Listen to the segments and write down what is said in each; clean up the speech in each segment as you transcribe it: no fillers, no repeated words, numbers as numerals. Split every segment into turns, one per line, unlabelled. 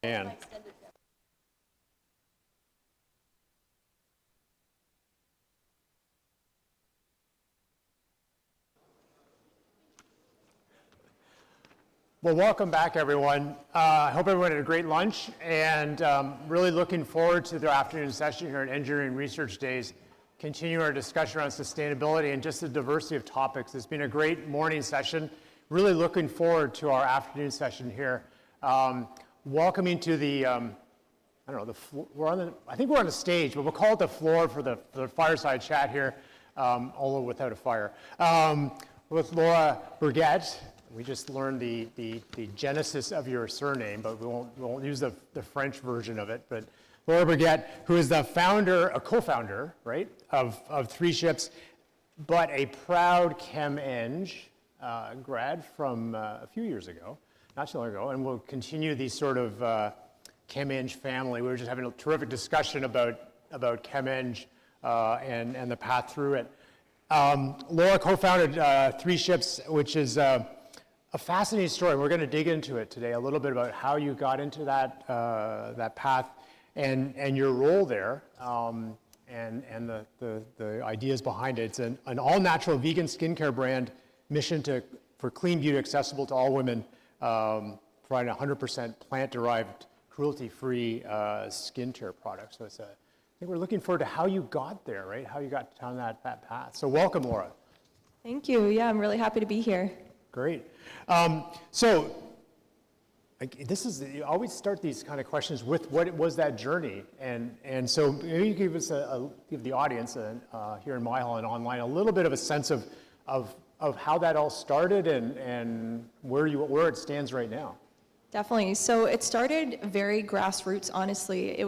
And well, welcome back, everyone. I hope everyone had a great lunch, and really looking forward to the afternoon session here at Engineering Research Days, continue our discussion around sustainability and just the diversity of topics. It's been a great morning session. Really looking forward to our afternoon session here. Welcoming to the, I don't know, the floor, I think we're on the stage, but we'll call it the floor for the fireside chat here, although without a fire, with Laura Burget. We just learned the genesis of your surname, but we won't use the French version of it. But Laura Burget, who is the founder, a co-founder, right, of Three Ships, but a proud ChemE grad from a few years ago, not too long ago, and we'll continue these sort of ChemE family. We were just having a terrific discussion about ChemE and the path through it. Laura co-founded Three Ships, which is a fascinating story. We're going to dig into it today, a little bit about how you got into that path and your role there, and the ideas behind it. It's an all-natural vegan skincare brand, mission for clean beauty accessible to all women, providing 100% plant-derived, cruelty-free skincare products. So I think we're looking forward to how you got there, right? How you got down that path. So welcome, Laura.
Thank you. Yeah, I'm really happy to be here.
Great. You always start these kind of questions with what was that journey, and so maybe you give us give the audience here in my hall and online a little bit of a sense of how that all started and where it stands right now.
Definitely. So it started very grassroots, honestly.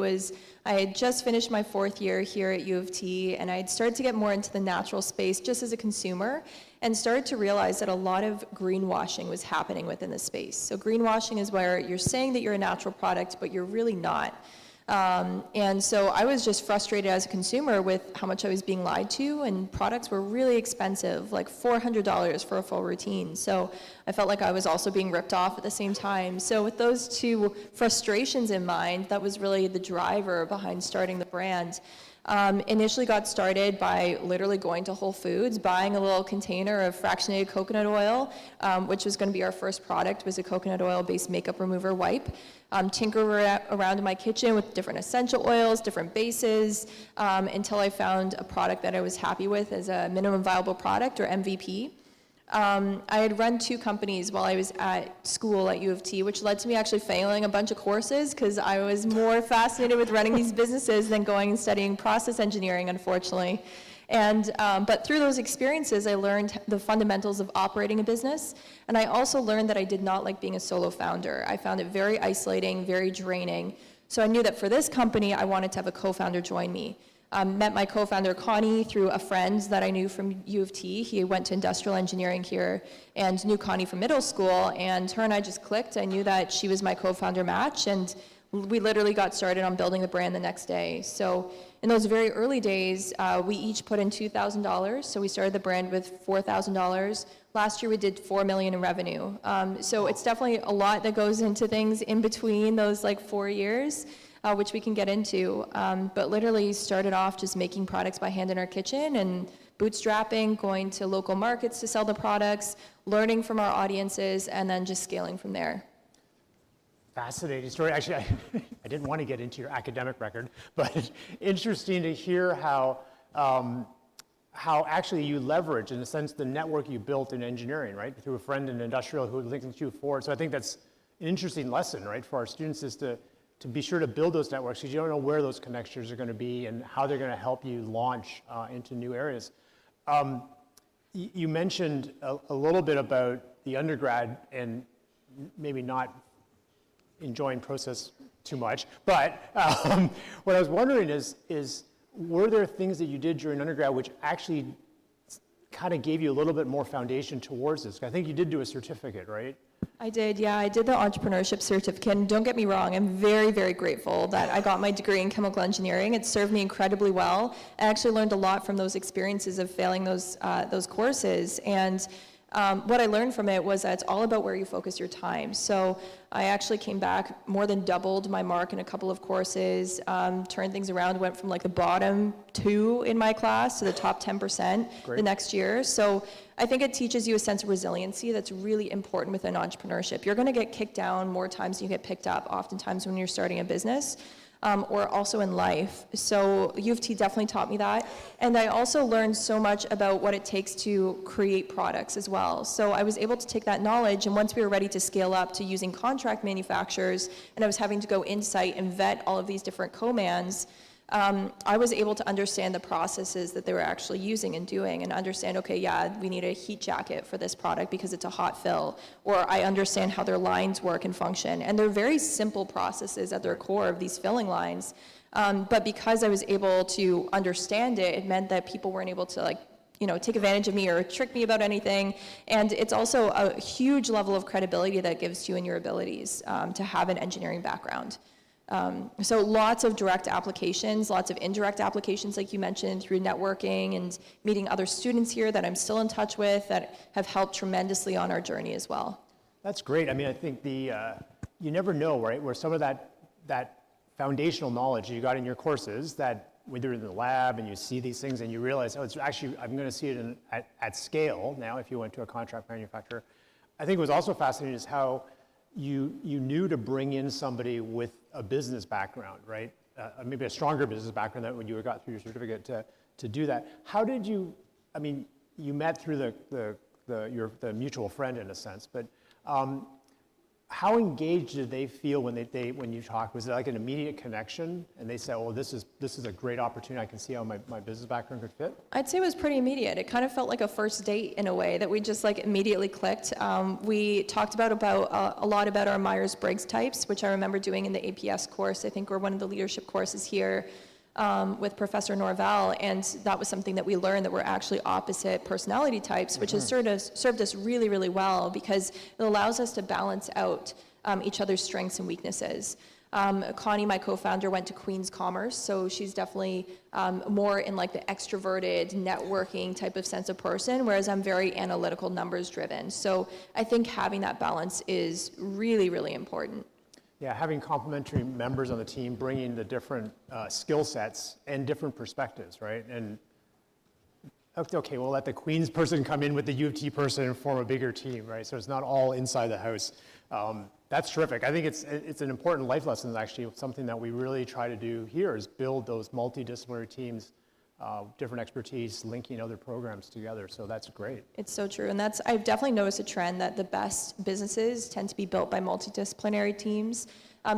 I had just finished my 4th year here at U of T, and I had started to get more into the natural space just as a consumer, and started to realize that a lot of greenwashing was happening within the space. So greenwashing is where you're saying that you're a natural product, but you're really not. And so I was just frustrated as a consumer with how much I was being lied to, and products were really expensive, like $400 for a full routine. So I felt like I was also being ripped off at the same time. So with those two frustrations in mind, that was really the driver behind starting the brand. Initially got started by literally going to Whole Foods, buying a little container of fractionated coconut oil, which was going to be our first product, was a coconut oil-based makeup remover wipe. Tinker around in my kitchen with different essential oils, different bases, until I found a product that I was happy with as a minimum viable product, or MVP. I had run 2 companies while I was at school at U of T, which led to me actually failing a bunch of courses because I was more fascinated with running these businesses than going and studying process engineering, unfortunately. And, but through those experiences, I learned the fundamentals of operating a business. And I also learned that I did not like being a solo founder. I found it very isolating, very draining. So I knew that for this company, I wanted to have a co-founder join me. Met my co-founder Connie through a friend that I knew from U of T. He went to industrial engineering here and knew Connie from middle school, and her and I just clicked. I knew that she was my co-founder match, and we literally got started on building the brand the next day. So in those very early days, we each put in $2,000. So we started the brand with $4,000. Last year we did $4 million in revenue. So it's definitely a lot that goes into things in between those like 4 years. Which we can get into, but literally started off just making products by hand in our kitchen and bootstrapping, going to local markets to sell the products, learning from our audiences, and then just scaling from there.
Fascinating story. Actually, I didn't want to get into your academic record, but interesting to hear how actually you leverage, in a sense, the network you built in engineering, right, through a friend in industrial who linked you forward. So I think that's an interesting lesson, right, for our students, is to be sure to build those networks, because you don't know where those connections are going to be and how they're going to help you launch into new areas. You mentioned a little bit about the undergrad and maybe not enjoying process too much, but what I was wondering is were there things that you did during undergrad which actually kind of gave you a little bit more foundation towards this? I think you did do a certificate, right?
I did, yeah. I did the entrepreneurship certificate, and don't get me wrong, I'm very, very grateful that I got my degree in chemical engineering. It served me incredibly well. I actually learned a lot from those experiences of failing those courses, and What I learned from it was that it's all about where you focus your time. So I actually came back, more than doubled my mark in a couple of courses, turned things around, went from like the bottom 2 in my class to the top 10% the next year. So I think it teaches you a sense of resiliency that's really important within entrepreneurship. You're gonna get kicked down more times than you get picked up, oftentimes when you're starting a business. Or also in life. So U of T definitely taught me that. And I also learned so much about what it takes to create products as well. So I was able to take that knowledge, and once we were ready to scale up to using contract manufacturers, and I was having to go in-site and vet all of these different co-mans, I was able to understand the processes that they were actually using and doing, and understand, okay, yeah, we need a heat jacket for this product because it's a hot fill, or I understand how their lines work and function. And they're very simple processes at their core of these filling lines. But because I was able to understand it, it meant that people weren't able to take advantage of me or trick me about anything. And it's also a huge level of credibility that gives you in your abilities to have an engineering background. So lots of direct applications, lots of indirect applications, like you mentioned, through networking and meeting other students here that I'm still in touch with that have helped tremendously on our journey as well.
That's great. I mean, I think you never know, right, where some of that foundational knowledge you got in your courses, that when you're in the lab and you see these things and you realize, oh, it's actually, I'm going to see it at scale now if you went to a contract manufacturer. I think it was also fascinating is how you knew to bring in somebody with a business background, right? Maybe a stronger business background than when you got through your certificate to do that. How did you, I mean, you met through the mutual friend in a sense, but how engaged did they feel when you talked? Was it like an immediate connection and they said, oh, this is a great opportunity, I can see how my business background could fit?
I'd say it was pretty immediate. It kind of felt like a first date in a way, that we just like immediately clicked. We talked about a lot about our Myers-Briggs types, which I remember doing in the APS course, I think, or one of the leadership courses here with Professor Norvell, and that was something that we learned, that we're actually opposite personality types, which has served us really, really well, because it allows us to balance out each other's strengths and weaknesses. Connie, my co-founder, went to Queen's Commerce, so she's definitely more in like the extroverted, networking type of sense of person, whereas I'm very analytical, numbers driven. So I think having that balance is really, really important.
Yeah, having complementary members on the team, bringing the different skill sets and different perspectives, right? And okay, we'll let the Queens person come in with the U of T person and form a bigger team, right? So it's not all inside the house. That's terrific. I think it's an important life lesson, actually. Something that we really try to do here is build those multidisciplinary teams, different expertise, linking other programs together. So that's great.
It's so true. And I've definitely noticed a trend that the best businesses tend to be built by multidisciplinary teams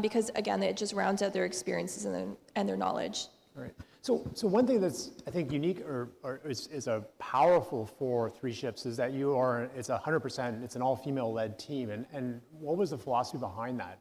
because, again, it just rounds out their experiences and their knowledge.
Right. So one thing that's, I think, unique or is a powerful for Three Ships is that it's 100%, it's an all-female led team. And what was the philosophy behind that?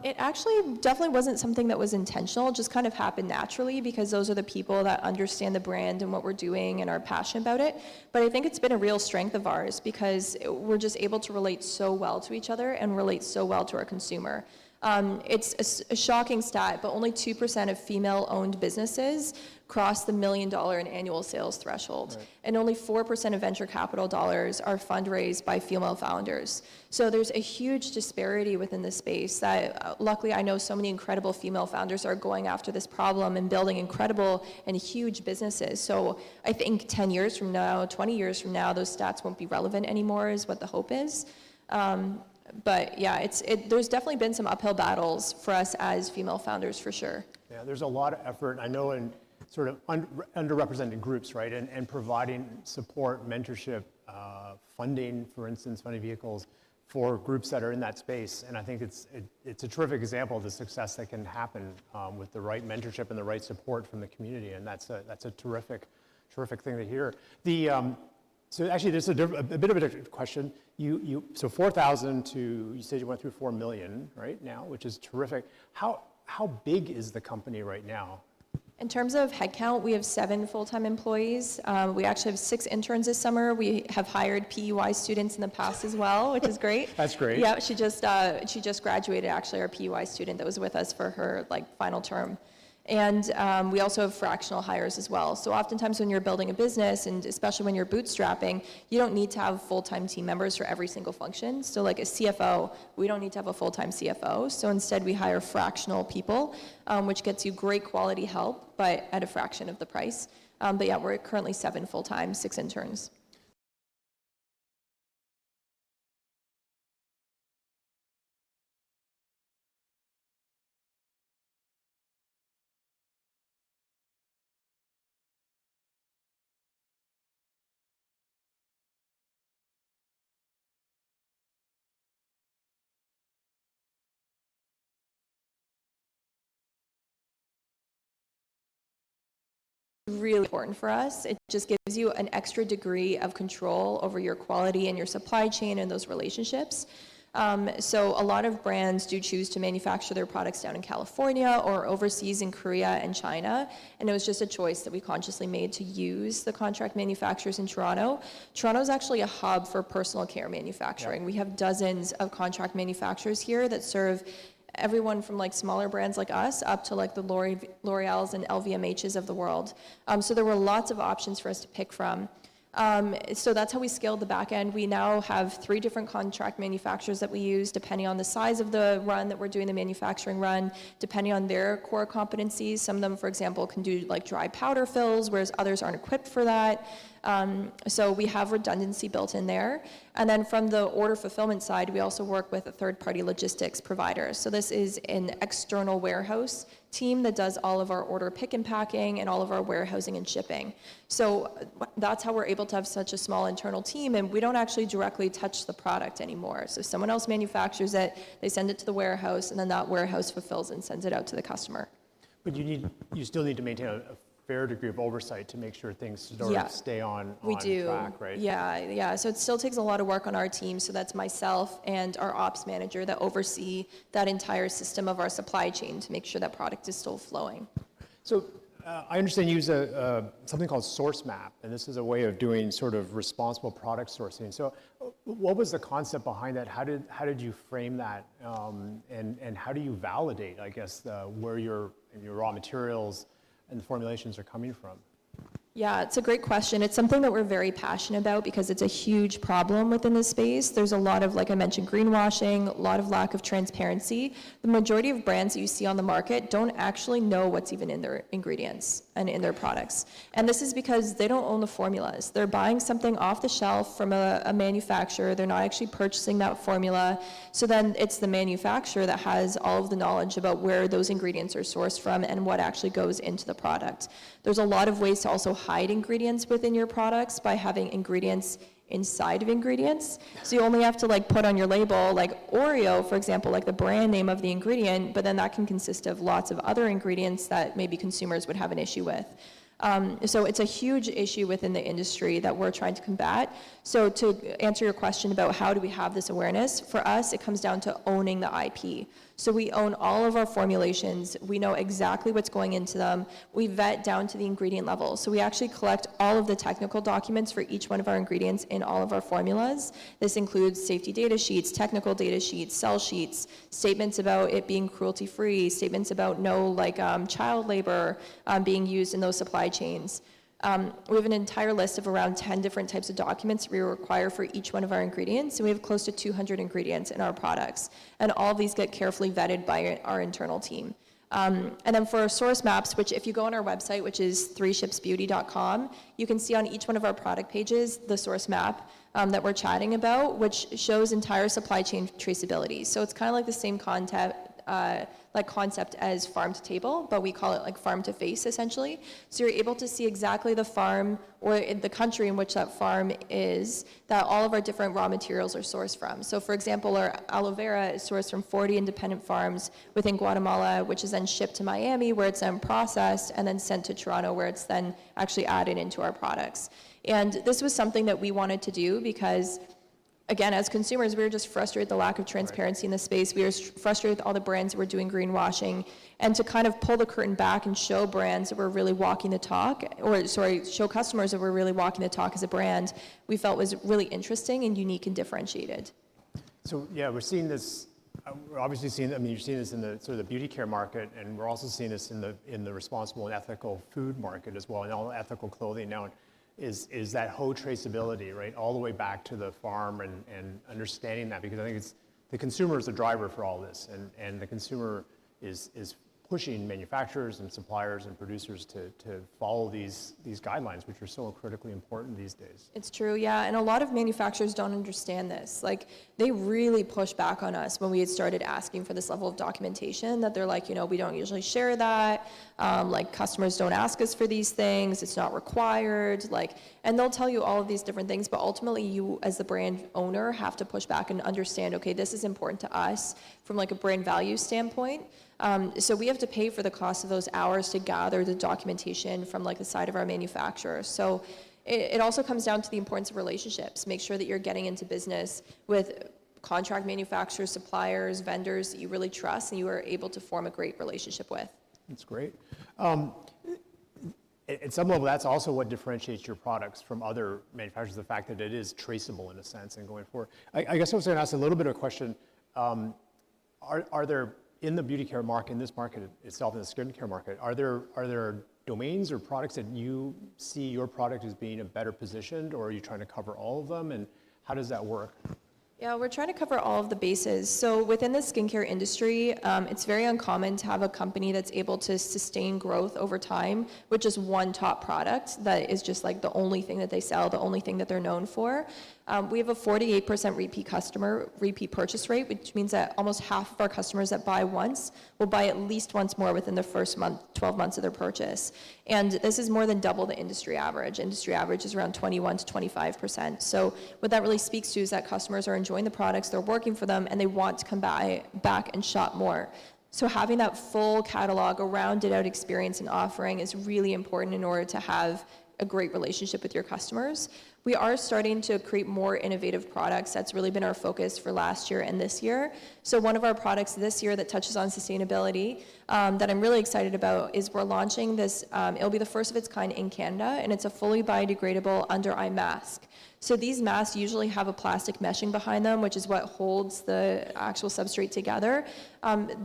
It actually definitely wasn't something that was intentional. It just kind of happened naturally because those are the people that understand the brand and what we're doing and are passionate about it. But I think it's been a real strength of ours because we're just able to relate so well to each other and relate so well to our consumer. It's a shocking stat, but only 2% of female-owned businesses cross the $1 million in annual sales threshold. Right. And only 4% of venture capital dollars are fundraised by female founders. So there's a huge disparity within the space that luckily I know so many incredible female founders are going after this problem and building incredible and huge businesses. So I think 10 years from now, 20 years from now, those stats won't be relevant anymore is what the hope is. But yeah, there's definitely been some uphill battles for us as female founders, for sure.
Yeah, there's a lot of effort, I know, in sort of underrepresented groups, right? And providing support, mentorship, funding, for instance, funding vehicles for groups that are in that space. And I think it's a terrific example of the success that can happen with the right mentorship and the right support from the community. And that's a terrific thing to hear. So actually, there's a bit of a different question. So 4,000 to, you said you went through 4 million right now, which is terrific. How big is the company right now?
In terms of headcount, we have 7 full-time employees. We actually have 6 interns this summer. We have hired PEY students in the past as well, which is great.
That's great.
Yeah, she just graduated, actually, our PEY student that was with us for her final term. And we also have fractional hires as well. So oftentimes when you're building a business, and especially when you're bootstrapping, you don't need to have full-time team members for every single function. So like a CFO, we don't need to have a full-time CFO. So instead we hire fractional people, which gets you great quality help, but at a fraction of the price. But yeah, we're currently 7 full-time, 6 interns. Really important for us. It just gives you an extra degree of control over your quality and your supply chain and those relationships. So a lot of brands do choose to manufacture their products down in California or overseas in Korea and China, and it was just a choice that we consciously made to use the contract manufacturers in Toronto. Toronto is actually a hub for personal care manufacturing. We have dozens of contract manufacturers here that serve everyone from like smaller brands like us up to like the L'Oreals and LVMHs of the world. So there were lots of options for us to pick from. So that's how we scaled the back end. We now have 3 different contract manufacturers that we use depending on the size of the run that we're doing, the manufacturing run, depending on their core competencies. Some of them, for example, can do like dry powder fills, whereas others aren't equipped for that. So we have redundancy built in there. And then from the order fulfillment side, we also work with a third-party logistics provider. So this is an external warehouse team that does all of our order pick and packing and all of our warehousing and shipping. So that's how we're able to have such a small internal team, and we don't actually directly touch the product anymore. So someone else manufactures it, they send it to the warehouse, and then that warehouse fulfills and sends it out to the customer.
But you still need to maintain a fair degree of oversight to make sure things sort of stay on track, right?
Yeah. So it still takes a lot of work on our team. So that's myself and our ops manager that oversee that entire system of our supply chain to make sure that product is still flowing.
So I understand you use something called Source Map, and this is a way of doing sort of responsible product sourcing. So what was the concept behind that? How did you frame that? And how do you validate, I guess, where your raw materials and the formulations are coming from?
Yeah, it's a great question. It's something that we're very passionate about because it's a huge problem within this space. There's a lot of, like I mentioned, greenwashing, a lot of lack of transparency. The majority of brands that you see on the market don't actually know what's even in their ingredients and in their products. And this is because they don't own the formulas. They're buying something off the shelf from a manufacturer. They're not actually purchasing that formula. So then it's the manufacturer that has all of the knowledge about where those ingredients are sourced from and what actually goes into the product. There's a lot of ways to also hide ingredients within your products by having ingredients inside of ingredients. So you only have to like put on your label like Oreo, for example, like the brand name of the ingredient, but then that can consist of lots of other ingredients that maybe consumers would have an issue with. So it's a huge issue within the industry that we're trying to combat. So to answer your question about how do we have this awareness, for us it comes down to owning the IP. So we own all of our formulations. We know exactly what's going into them. We vet down to the ingredient level. So we actually collect all of the technical documents for each one of our ingredients in all of our formulas. This includes safety data sheets, technical data sheets, cell sheets, statements about it being cruelty-free, statements about no child labor being used in those supply chains. We have an entire list of around 10 different types of documents we require for each one of our ingredients, and we have close to 200 ingredients in our products. And all of these get carefully vetted by our internal team. And then for our source maps, which if you go on our website, which is 3shipsbeauty.com, you can see on each one of our product pages the source map that we're chatting about, which shows entire supply chain traceability. So it's kind of like the same concept as farm to table, but we call it like farm to face essentially. So you're able to see exactly the farm or the country in which that farm is, that all of our different raw materials are sourced from. So for example, our aloe vera is sourced from 40 independent farms within Guatemala, which is then shipped to Miami where it's then processed and then sent to Toronto where it's then actually added into our products. And this was something that we wanted to do because again, as consumers, we were just frustrated with the lack of transparency in the space. We were frustrated with all the brands that were doing greenwashing. And to kind of pull the curtain back and show brands that were really walking the talk, show customers that were really walking the talk as a brand, we felt was really interesting and unique and differentiated.
So yeah, we're seeing this we're obviously seeing, I mean, you're seeing this in the sort of the beauty care market, and we're also seeing this in the responsible and ethical food market as well, and all ethical clothing now is that whole traceability, right? All the way back to the farm and understanding that, because I think it's the consumer is the driver for all this, and the consumer is pushing manufacturers and suppliers and producers to follow these guidelines, which are so critically important these days.
It's true, yeah, and a lot of manufacturers don't understand this. Like, they really push back on us when we had started asking for this level of documentation, that they're like, you know, we don't usually share that, like, customers don't ask us for these things, it's not required, like, and they'll tell you all of these different things, but ultimately you, as the brand owner, have to push back and understand, okay, this is important to us from like a brand value standpoint. So we have to pay for the cost of those hours to gather the documentation from like the side of our manufacturer. So it also comes down to the importance of relationships. Make sure that you're getting into business with contract manufacturers, suppliers, vendors that you really trust and you are able to form a great relationship with. That's
great. At some level, that's also what differentiates your products from other manufacturers, the fact that it is traceable in a sense and going forward. I guess I was going to ask a little bit of a question. Are there, in the beauty care market, in this market itself, in the skincare market, are there domains or products that you see your product as being a better positioned, or are you trying to cover all of them, and how does that work? Yeah, we're trying to cover all of the bases. So within the skincare industry, it's very uncommon to have a company that's able to sustain growth over time with just one top product that is just like the only thing that they sell, the only thing that they're known for. We have a 48% repeat purchase rate, which means that almost half of our customers that buy once will buy at least once more within the first 12 months of their purchase. And this is more than double the industry average. Industry average is around 21 to 25%. So what that really speaks to is that customers are enjoying the products, they're working for them, and they want to come back and shop more. So having that full catalog, a rounded out experience and offering is really important in order to have a great relationship with your customers. We are starting to create more innovative products. That's really been our focus for last year and this year. So one of our products this year that touches on sustainability that I'm really excited about is we're launching this, it'll be the first of its kind in Canada, and it's a fully biodegradable under-eye mask. So these masks usually have a plastic meshing behind them, which is what holds the actual substrate together.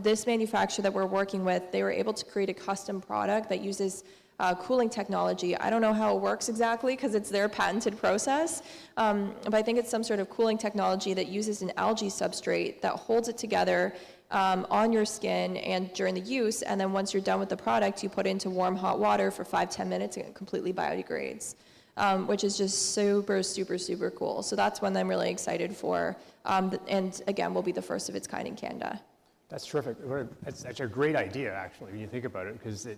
This manufacturer that we're working with, they were able to create a custom product that uses cooling technology. I don't know how it works exactly because it's their patented process, but I think it's some sort of cooling technology that uses an algae substrate that holds it together on your skin and during the use, and then once you're done with the product, you put it into warm hot water for 5-10 minutes and it completely biodegrades, which is just super, super, super cool. So that's one that I'm really excited for, and again, will be the first of its kind in Canada. That's terrific. That's actually a great idea, actually, when you think about it, because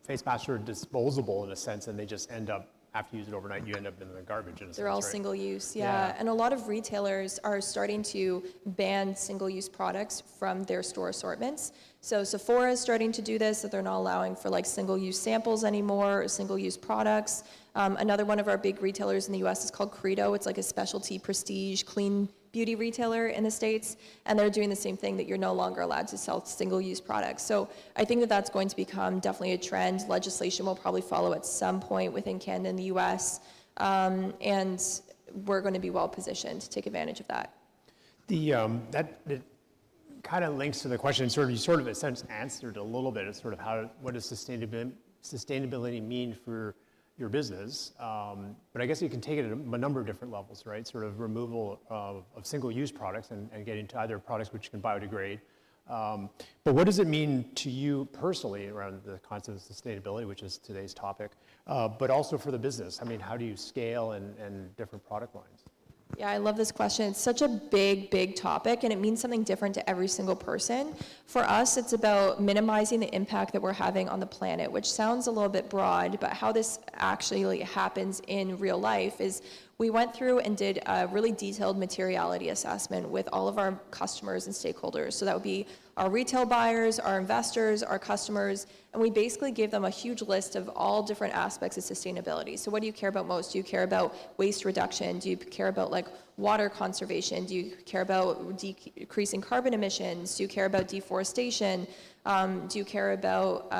face masks are disposable in a sense, and they just end up, after you use it overnight, you end up in the garbage in a sense. They're all single use, yeah. And a lot of retailers are starting to ban single-use products from their store assortments. So Sephora is starting to do this, that they're not allowing for like single-use samples anymore, or single-use products. Another one of our big retailers in the US is called Credo. It's like a specialty prestige clean beauty retailer in the States, and they're doing the same thing, that you're no longer allowed to sell single-use products. So I think that that's going to become definitely a trend. Legislation will probably follow at some point within Canada and the US, and we're going to be well positioned to take advantage of that. That kind of links to the question, you sort of in a sense answered a little bit. It's sort of what does sustainability mean for your business, but I guess you can take it at a number of different levels, right? Sort of removal of single-use products and getting to other products which can biodegrade. But what does it mean to you personally around the concept of sustainability, which is today's topic, but also for the business? I mean, how do you scale and different product lines? Yeah, I love this question. It's such a big, big topic, and it means something different to every single person. For us, it's about minimizing the impact that we're having on the planet, which sounds a little bit broad, but how this actually happens in real life is we went through and did a really detailed materiality assessment with all of our customers and stakeholders. So that would be our retail buyers, our investors, our customers, and we basically gave them a huge list of all different aspects of sustainability. So what do you care about most? Do you care about waste reduction? Do you care about like water conservation? Do you care about decreasing carbon emissions? Do you care about deforestation? Do you care about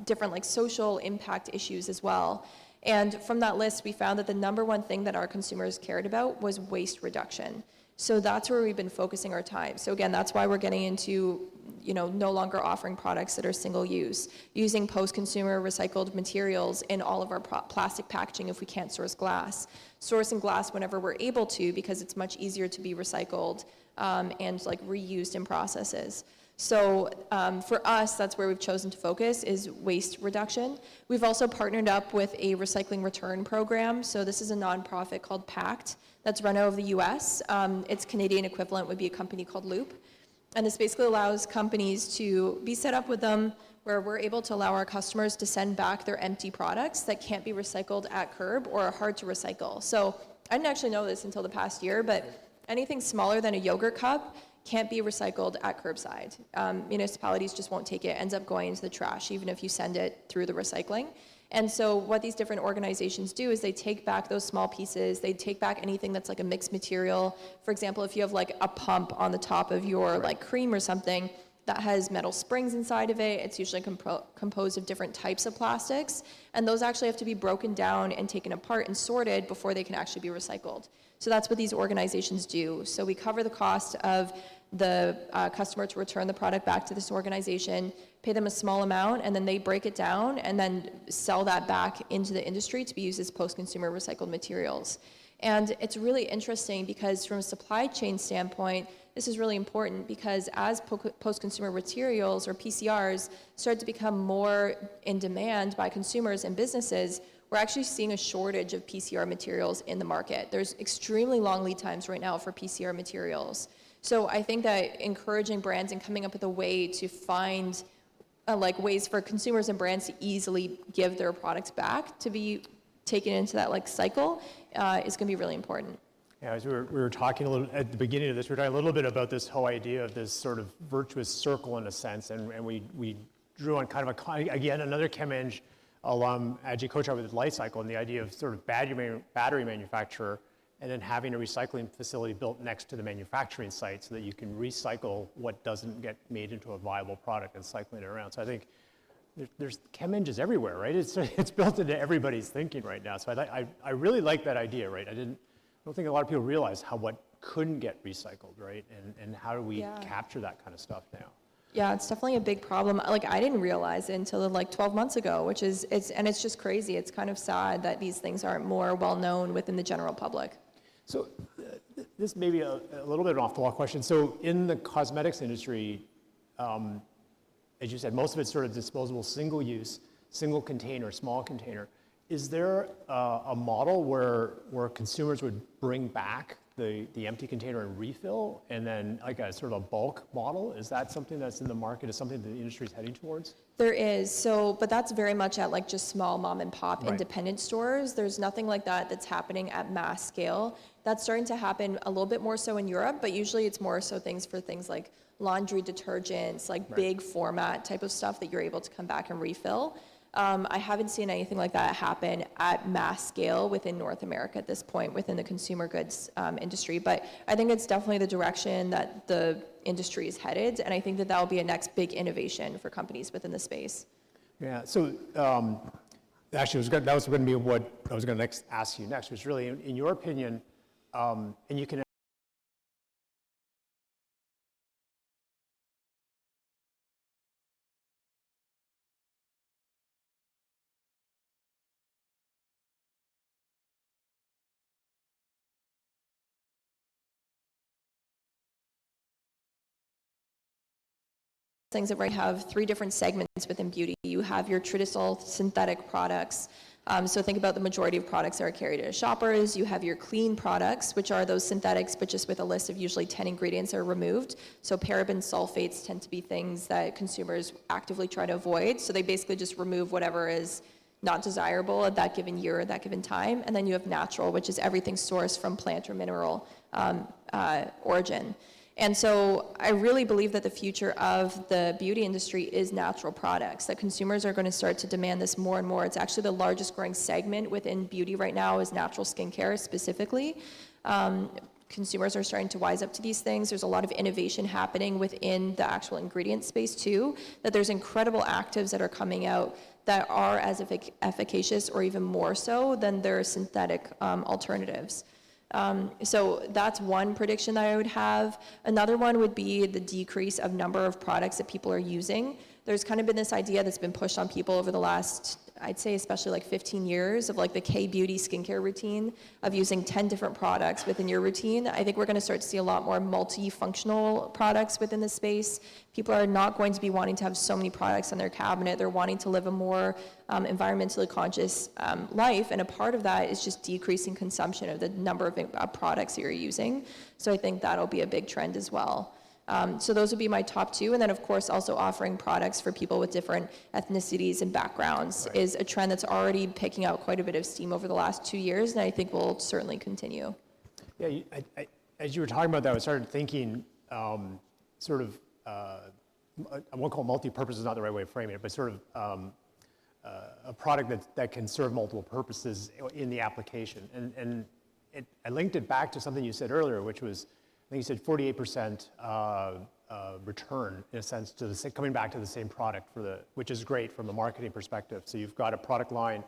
different like social impact issues as well? And from that list, we found that the number one thing that our consumers cared about was waste reduction.
So that's where we've been focusing our time. So again, that's why we're getting into, no longer offering products that are single use, using post-consumer recycled materials in all of our plastic packaging if we can't source glass, sourcing glass whenever we're able to because it's much easier to be recycled and like reused in processes. So for us, that's where we've chosen to focus is waste reduction. We've also partnered up with a recycling return program. So this is a nonprofit called PACT that's run out of the US. Its Canadian equivalent would be a company called Loop. And this basically allows companies to be set up with them where we're able to allow our customers to send back their empty products that can't be recycled at curb or are hard to recycle. So I didn't actually know this until the past year, but anything smaller than a yogurt cup can't be recycled at curbside. Municipalities just won't take it, ends up going into the trash, even if you send it through the recycling. And so what these different organizations do is they take back those small pieces, they take back anything that's like a mixed material. For example, if you have like a pump on the top of your like cream or something that has metal springs inside of it, it's usually composed of different types of plastics, and those actually have to be broken down and taken apart and sorted before they can actually be recycled. So that's what these organizations do. So we cover the cost of the customer to return the product back to this organization, pay them a small amount, and then they break it down and then sell that back into the industry to be used as post-consumer recycled materials. And it's really interesting because from a supply chain standpoint, this is really important because as post-consumer materials or PCRs start to become more in demand by consumers and businesses, we're actually seeing a shortage of PCR materials in the market. There's extremely long lead times right now for PCR materials. So I think that encouraging brands and coming up with a way to find like ways for consumers and brands to easily give their products back to be taken into that like cycle is going to be really important.
Yeah, as we were talking a little at the beginning of this, we were talking a little bit about this whole idea of this sort of virtuous circle in a sense, and we drew on kind of again another ChemEng alum, Ajay Kochar, with his life cycle and the idea of sort of battery manufacturer and then having a recycling facility built next to the manufacturing site so that you can recycle what doesn't get made into a viable product and cycling it around. So I think there's ChemEng everywhere, right? It's built into everybody's thinking right now. So I really like that idea, right? I don't think a lot of people realize what couldn't get recycled, right? And how do we capture that kind of stuff now?
Yeah, it's definitely a big problem. Like I didn't realize it until like 12 months ago, it's just crazy. It's kind of sad that these things aren't more well known within the general public.
So this may be a little bit of an off-the-wall question. So in the cosmetics industry, as you said, most of it's sort of disposable, single use, single container, small container. Is there a model where consumers would bring back the empty container and refill, and then like a sort of a bulk model? Is that something that's in the market? Is something that the industry is heading towards?
There is, but that's very much at like just small mom and pop independent stores. There's nothing like that that's happening at mass scale. That's starting to happen a little bit more so in Europe, but usually it's more so things like laundry detergents, like big format type of stuff that you're able to come back and refill. I haven't seen anything like that happen at mass scale within North America at this point within the consumer goods industry, but I think it's definitely the direction that the industry is headed, and I think that will be a next big innovation for companies within the space.
Yeah, so actually that was going to be what I was going to ask you next, was really, in your opinion, and you can
things that have three different segments within beauty. You have your traditional synthetic products. So think about the majority of products that are carried at shoppers. You have your clean products, which are those synthetics, but just with a list of usually 10 ingredients that are removed. So paraben sulfates tend to be things that consumers actively try to avoid. So they basically just remove whatever is not desirable at that given year or that given time. And then you have natural, which is everything sourced from plant or mineral origin. And so I really believe that the future of the beauty industry is natural products, that consumers are going to start to demand this more and more. It's actually the largest growing segment within beauty right now is natural skincare specifically. Consumers are starting to wise up to these things. There's a lot of innovation happening within the actual ingredient space too, that there's incredible actives that are coming out that are as efficacious or even more so than their synthetic alternatives. So that's one prediction that I would have. Another one would be the decrease of number of products that people are using. There's kind of been this idea that's been pushed on people over the last, I'd say especially like 15 years of like the K-beauty skincare routine of using 10 different products within your routine. I think we're going to start to see a lot more multifunctional products within the space. People are not going to be wanting to have so many products on their cabinet. They're wanting to live a more environmentally conscious life, and a part of that is just decreasing consumption of the number of products that you're using. So I think that'll be a big trend as well. So those would be my top two. And then, of course, also offering products for people with different ethnicities and backgrounds is a trend that's already picking out quite a bit of steam over the last 2 years, and I think will certainly continue.
Yeah, as you were talking about that, I started thinking I won't call multi-purpose, is not the right way of framing it, but sort of a product that can serve multiple purposes in the application. And I linked it back to something you said earlier, which was, I think you said 48% return, in a sense, to coming back to the same product, which is great from a marketing perspective. So you've got a product line,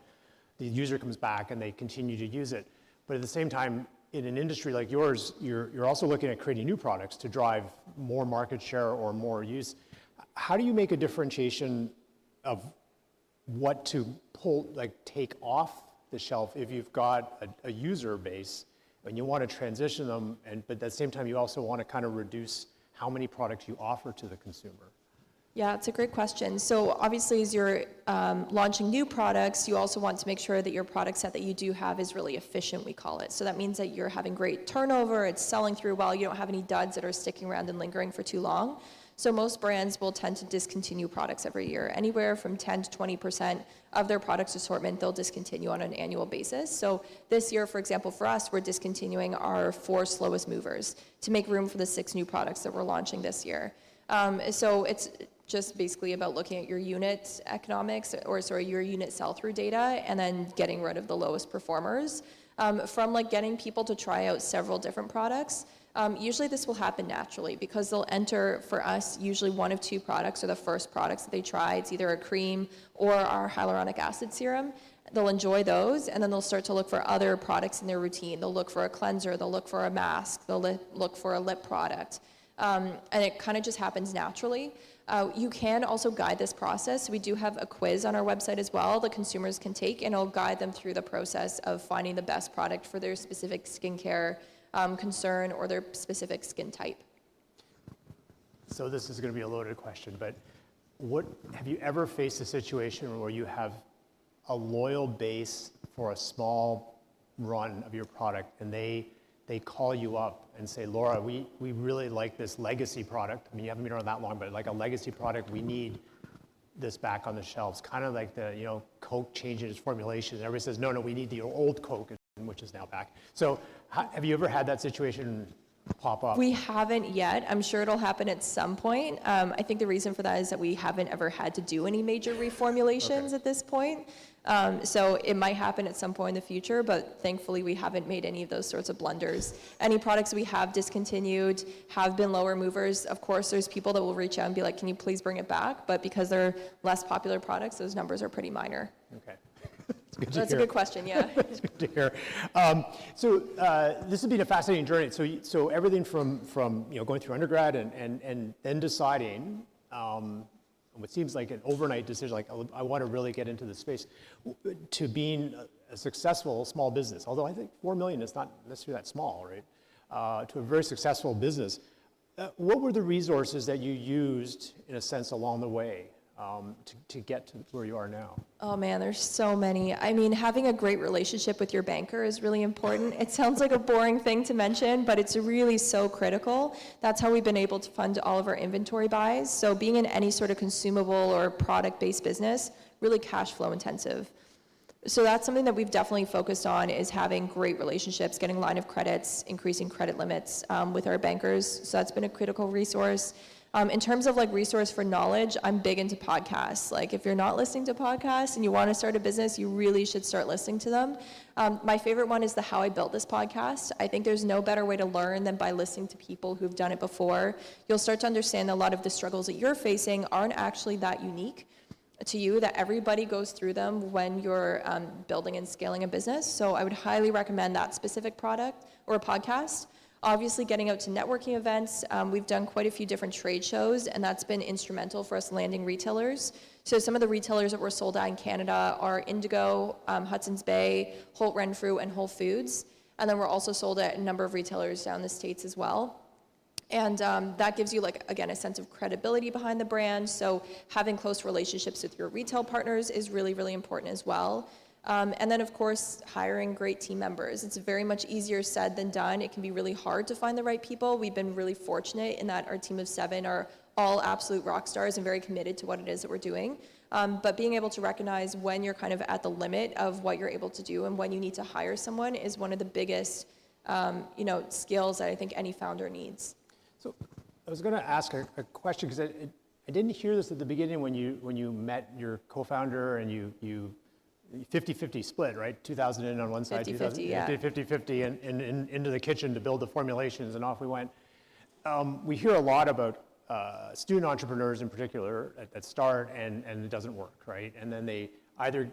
the user comes back and they continue to use it. But at the same time, in an industry like yours, you're also looking at creating new products to drive more market share or more use. How do you make a differentiation of what to take off the shelf if you've got a user base and you want to transition them, but at the same time you also want to kind of reduce how many products you offer to the consumer?
Yeah, it's a great question. So obviously, as you're launching new products, you also want to make sure that your product set that you do have is really efficient, we call it. So that means that you're having great turnover, it's selling through well, you don't have any duds that are sticking around and lingering for too long. So most brands will tend to discontinue products every year. Anywhere from 10 to 20% of their products assortment, they'll discontinue on an annual basis. So this year, for example, for us, we're discontinuing our 4 slowest movers to make room for the 6 new products that we're launching this year. So it's just basically about looking at your unit economics, your unit sell-through data, and then getting rid of the lowest performers. From getting people to try out several different products, usually this will happen naturally because they'll enter, for us, usually 1 of 2 products are the first products that they try. It's either a cream or our hyaluronic acid serum. They'll enjoy those, and then they'll start to look for other products in their routine. They'll look for a cleanser, they'll look for a mask, they'll look for a lip product. And it kind of just happens naturally. You can also guide this process. We do have a quiz on our website as well that consumers can take, and it'll guide them through the process of finding the best product for their specific skincare concern or their specific skin type.
So this is going to be a loaded question, but have you ever faced a situation where you have a loyal base for a small run of your product and they call you up and say, Laura, we really like this legacy product. I mean, you haven't been around that long, but like a legacy product, we need this back on the shelves. Kind of like the, Coke changing its formulation. Everybody says, no, we need the old Coke, which is now back. So have you ever had that situation pop up?
We haven't yet. I'm sure it'll happen at some point. I think the reason for that is that we haven't ever had to do any major reformulations at this point. So it might happen at some point in the future, but thankfully we haven't made any of those sorts of blunders. Any products we have discontinued have been lower movers. Of course, there's people that will reach out and be like, can you please bring it back? But because they're less popular products, those numbers are pretty minor.
Okay.
That's a good question, yeah.
That's good to hear. So this has been a fascinating journey. So everything from going through undergrad and then deciding, what seems like an overnight decision, like I want to really get into this space, to being a successful small business. Although I think 4 million is not necessarily that small, right? To a very successful business. What were the resources that you used, in a sense, along the way? To get to where you are now?
Oh man, there's so many. I mean, having a great relationship with your banker is really important. It sounds like a boring thing to mention, but it's really so critical. That's how we've been able to fund all of our inventory buys. So being in any sort of consumable or product-based business, really cash flow intensive. So that's something that we've definitely focused on, is having great relationships, getting line of credits, increasing credit limits with our bankers. So that's been a critical resource. In terms of resource for knowledge, I'm big into podcasts. If you're not listening to podcasts and you want to start a business, you really should start listening to them. My favorite one is the How I Built This podcast. I think there's no better way to learn than by listening to people who've done it before. You'll start to understand a lot of the struggles that you're facing aren't actually that unique. to you that everybody goes through them when you're building and scaling a business. So I would highly recommend that specific product or podcast. Obviously, getting out to networking events. We've done quite a few different trade shows, and that's been instrumental for us landing retailers. So some of the retailers that we're sold at in Canada are Indigo, Hudson's Bay, Holt Renfrew, and Whole Foods. And then we're also sold at a number of retailers down the States as well. And that gives you, like, again, a sense of credibility behind the brand. So having close relationships with your retail partners is really, really important as well. And then, of course, hiring great team members. It's very much easier said than done. It can be really hard to find the right people. We've been really fortunate in that our team of 7 are all absolute rock stars and very committed to what it is that we're doing. But being able to recognize when you're kind of at the limit of what you're able to do and when you need to hire someone is one of the biggest, skills that I think any founder needs.
So I was going to ask a question because I didn't hear this at the beginning when you met your co-founder and you 50-50 split, right? 2,000 in on one side,
50-50, yeah.
50-50 and into the kitchen to build the formulations, and off we went. We hear a lot about student entrepreneurs in particular that start and it doesn't work, right? And then they either,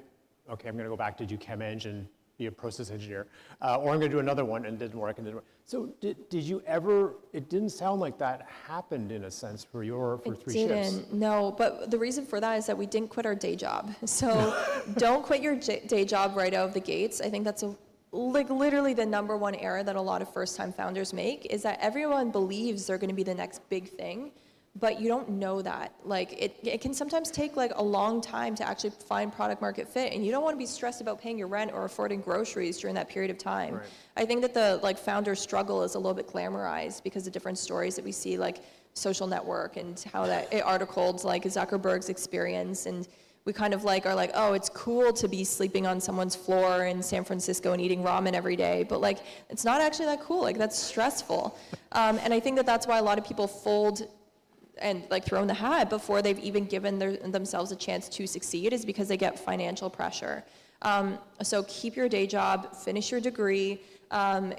okay, I'm going to go back to do ChemE and be a process engineer, or I'm going to do another one and it didn't work and didn't work. So did you ever, it didn't sound like that happened in a sense for 3 shifts.
It didn't, no, but the reason for that is that we didn't quit our day job. So don't quit your day job right out of the gates. I think that's literally the number one error that a lot of first-time founders make, is that everyone believes they're going to be the next big thing, but you don't know that. Like, it can sometimes take like a long time to actually find product market fit, and you don't want to be stressed about paying your rent or affording groceries during that period of time.
Right.
I think that the founder struggle is a little bit glamorized because of different stories that we see, like Social Network and how that it articled like Zuckerberg's experience, and we kind of are like, oh, it's cool to be sleeping on someone's floor in San Francisco and eating ramen every day, but like, it's not actually that cool. Like, that's stressful. And I think that that's why a lot of people fold and throw in the hat before they've even given themselves a chance to succeed, is because they get financial pressure. So keep your day job, finish your degree,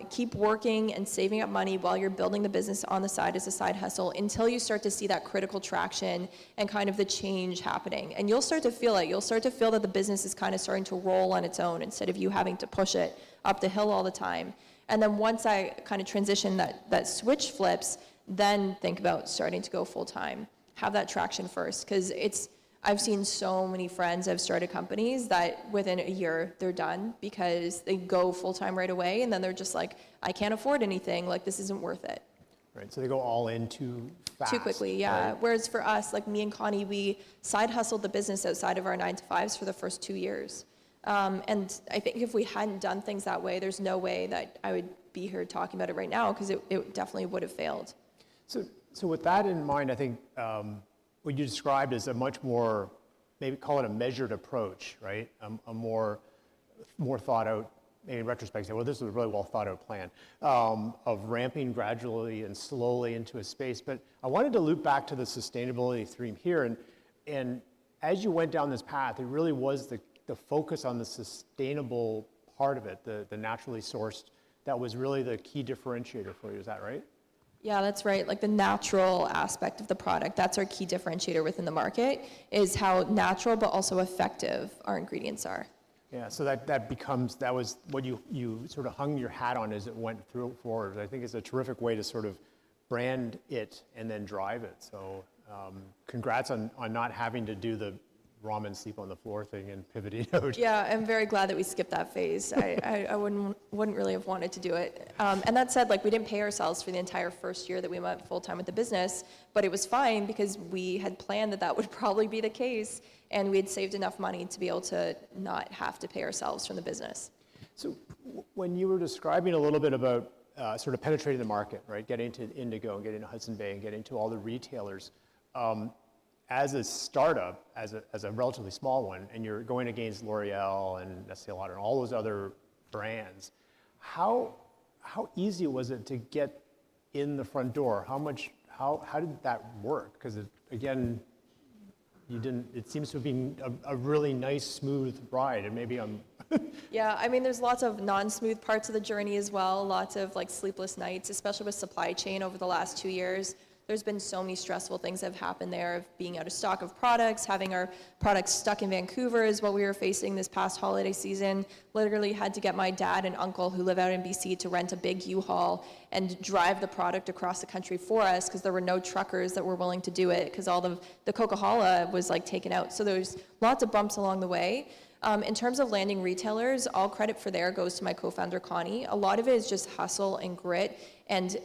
keep working and saving up money while you're building the business on the side as a side hustle until you start to see that critical traction and kind of the change happening. And you'll start to feel it. You'll start to feel that the business is kind of starting to roll on its own instead of you having to push it up the hill all the time. And then once I kind of transition, that switch flips, then think about starting to go full time. Have that traction first, because I've seen so many friends that have started companies that within a year they're done because they go full time right away, and then they're just like, I can't afford anything, like this isn't worth it.
Right, so they go all in too fast.
Too quickly, yeah.
Right?
Whereas for us, like me and Connie, we side hustled the business outside of our 9-to-5s for the first 2 years. And I think if we hadn't done things that way, there's no way that I would be here talking about it right now, because it definitely would have failed.
So with that in mind, I think what you described is a much more, maybe call it a measured approach, right? A more thought out, maybe in retrospect, say, well, this was a really well thought out plan of ramping gradually and slowly into a space. But I wanted to loop back to the sustainability theme here. And as you went down this path, it really was the focus on the sustainable part of it, the naturally sourced, that was really the key differentiator for you. Is that right?
Yeah, that's right. Like the natural aspect of the product, that's our key differentiator within the market, is how natural but also effective our ingredients are.
Yeah, so that was what you sort of hung your hat on as it went through forward. I think it's a terrific way to sort of brand it and then drive it. So congrats on not having to do the ramen sleep on the floor thing and pivoting out.
Yeah, I'm very glad that we skipped that phase. I wouldn't really have wanted to do it. And that said, we didn't pay ourselves for the entire first year that we went full time with the business, but it was fine because we had planned that would probably be the case, and we had saved enough money to be able to not have to pay ourselves from the business.
So when you were describing a little bit about sort of penetrating the market, right, getting to Indigo and getting to Hudson Bay and getting to all the retailers, as a startup, as a relatively small one, and you're going against L'Oreal and Estee Lauder and all those other brands, how easy was it to get in the front door? How did that work? Because again, it seems to have been a really nice, smooth ride, and maybe I'm...
Yeah, I mean, there's lots of non-smooth parts of the journey as well, lots of sleepless nights, especially with supply chain over the last 2 years. There's been so many stressful things that have happened there, of being out of stock of products, having our products stuck in Vancouver is what we were facing this past holiday season. Literally had to get my dad and uncle who live out in BC to rent a big U-Haul and drive the product across the country for us, because there were no truckers that were willing to do it, because all the Coca-Cola was like taken out. So there's lots of bumps along the way. In terms of landing retailers, all credit for there goes to my co-founder, Connie. A lot of it is just hustle and grit and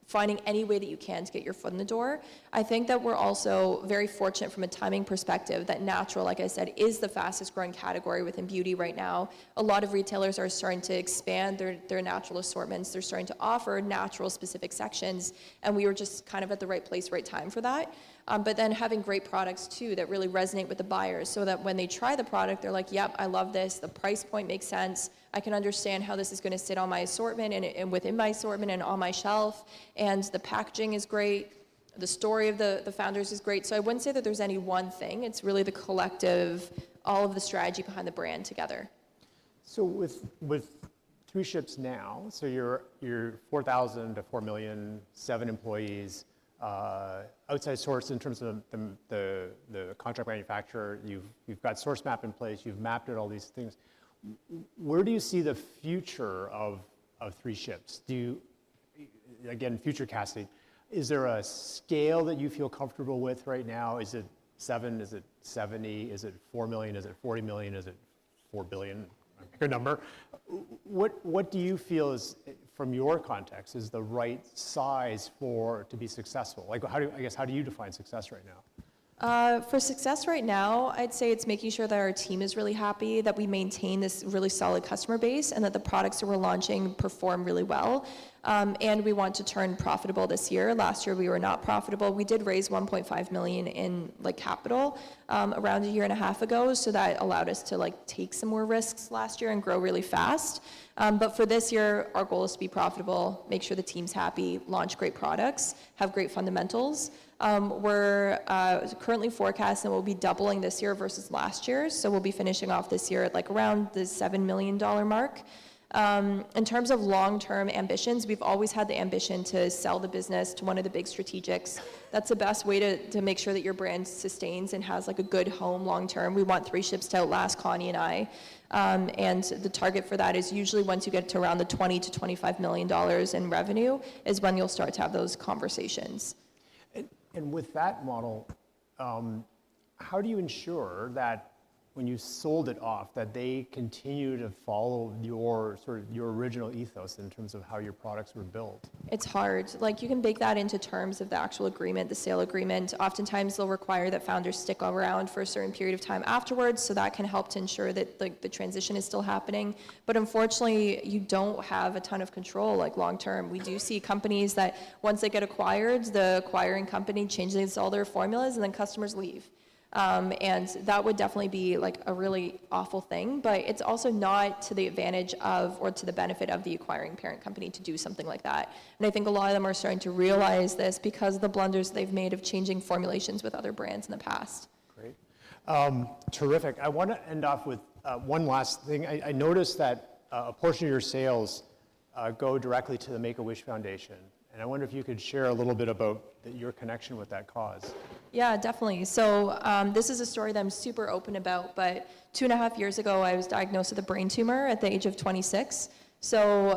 finding any way that you can to get your foot in the door. I think that we're also very fortunate from a timing perspective that natural, like I said, is the fastest growing category within beauty right now. A lot of retailers are starting to expand their natural assortments. They're starting to offer natural specific sections, and we were just kind of at the right place, right time for that. But then having great products too that really resonate with the buyers, so that when they try the product, they're like, yep, I love this. The price point makes sense. I can understand how this is going to sit on my assortment and within my assortment and on my shelf. And the packaging is great. The story of the founders is great. So I wouldn't say that there's any one thing. It's really the collective, all of the strategy behind the brand together.
So with 3 ships now, so you're 4,000 to 4 million, 7 employees, outside source in terms of the contract manufacturer. You've got source map in place. You've mapped out all these things. Where do you see the future of 3 ships? Again, future casting, is there a scale that you feel comfortable with right now? Is it 7? Is it 70? Is it 4 million? Is it 40 million? Is it 4 billion? Pick a number. What do you feel is, from your context, is the right size to be successful? Like, how do you define success right now?
For success right now, I'd say it's making sure that our team is really happy, that we maintain this really solid customer base, and that the products that we're launching perform really well. And we want to turn profitable this year. Last year we were not profitable. We did raise 1.5 million in capital around a year and a half ago, so that allowed us to take some more risks last year and grow really fast. But for this year, our goal is to be profitable, make sure the team's happy, launch great products, have great fundamentals. We're currently forecasting that we'll be doubling this year versus last year, so we'll be finishing off this year at around the $7 million mark. In terms of long-term ambitions, we've always had the ambition to sell the business to one of the big strategics. That's the best way to make sure that your brand sustains and has a good home long-term. We want 3 ships to outlast Connie and I. And the target for that is usually once you get to around the $20 to $25 million in revenue is when you'll start to have those conversations.
And with that model, how do you ensure that when you sold it off, that they continue to follow your original ethos in terms of how your products were built? It's hard.
You can bake that into terms of the actual agreement, the sale agreement. Oftentimes they'll require that founders stick around for a certain period of time afterwards, so that can help to ensure that the transition is still happening. But unfortunately, you don't have a ton of control long term. We do see companies that once they get acquired, the acquiring company changes all their formulas and then customers leave. And that would definitely be a really awful thing, but it's also not to the advantage of or to the benefit of the acquiring parent company to do something like that. And I think a lot of them are starting to realize this because of the blunders they've made of changing formulations with other brands in the past.
Great. Terrific. I want to end off with one last thing. I noticed that a portion of your sales go directly to the Make-A-Wish Foundation. And I wonder if you could share a little bit about your connection with that cause.
Yeah, definitely. So this is a story that I'm super open about, but 2.5 years ago, I was diagnosed with a brain tumor at the age of 26. So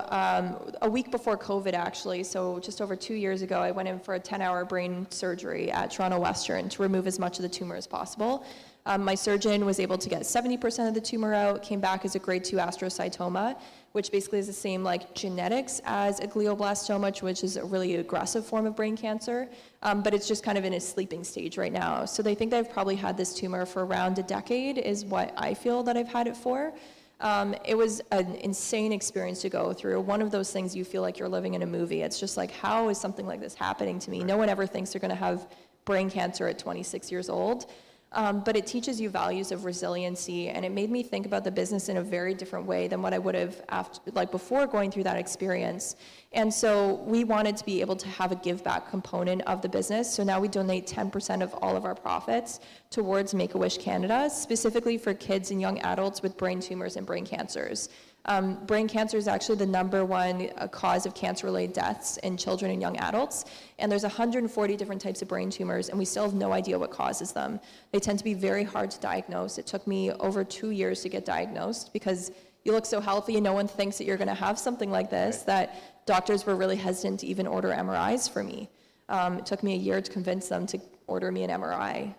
a week before COVID, actually, so just over 2 years ago, I went in for a 10-hour brain surgery at Toronto Western to remove as much of the tumor as possible. My surgeon was able to get 70% of the tumor out, came back as a grade 2 astrocytoma, which basically is the same genetics as a glioblastoma, which is a really aggressive form of brain cancer, but it's just kind of in a sleeping stage right now. So they think that I've probably had this tumor for around a decade is what I feel that I've had it for. It was an insane experience to go through. One of those things you feel like you're living in a movie. It's just how is something like this happening to me? No one ever thinks they're gonna have brain cancer at 26 years old. But it teaches you values of resiliency, and it made me think about the business in a very different way than what I would have before going through that experience. And so we wanted to be able to have a give back component of the business. So now we donate 10% of all of our profits towards Make-A-Wish Canada, specifically for kids and young adults with brain tumors and brain cancers. Brain cancer is actually the #1 cause of cancer-related deaths in children and young adults. And there's 140 different types of brain tumors, and we still have no idea what causes them. They tend to be very hard to diagnose. It took me over 2 years to get diagnosed because you look so healthy and no one thinks that you're going to have something like this, that doctors were really hesitant to even order MRIs for me. It took me a year to convince them to order me an MRI.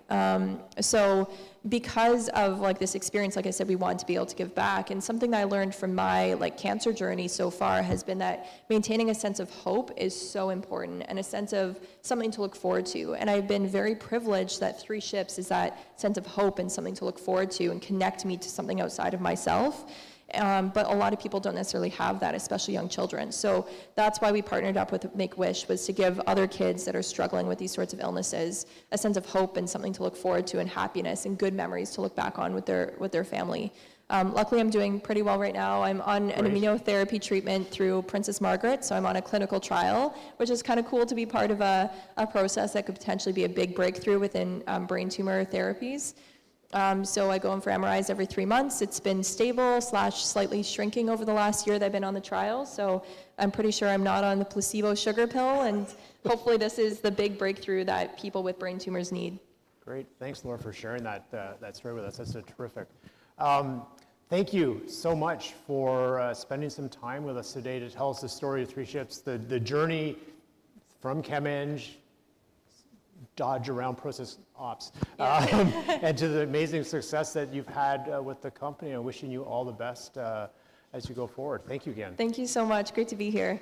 So because of like this experience, like I said, we wanted to be able to give back. And something that I learned from my like cancer journey so far has been that maintaining a sense of hope is so important, and a sense of something to look forward to. And I've been very privileged that 3 Ships is that sense of hope and something to look forward to and connect me to something outside of myself. But a lot of people don't necessarily have that, especially young children. So that's why we partnered up with Make-A-Wish, was to give other kids that are struggling with these sorts of illnesses a sense of hope and something to look forward to, and happiness and good memories to look back on with their family. Luckily, I'm doing pretty well right now. I'm on an immunotherapy treatment through Princess Margaret, so I'm on a clinical trial, which is kind of cool to be part of a process that could potentially be a big breakthrough within brain tumor therapies. So I go in for MRIs every 3 months. It's been stable / slightly shrinking over the last year that I've been on the trial. So I'm pretty sure I'm not on the placebo sugar pill, and hopefully this is the big breakthrough that people with brain tumors need.
Great. Thanks, Laura, for sharing that story with us. That's terrific. Thank you so much for spending some time with us today to tell us the story of 3 Ships, the journey from ChemE, dodge around process ops, and to the amazing success that you've had with the company. I'm wishing you all the best as you go forward. Thank you again.
Thank you so much. Great to be here.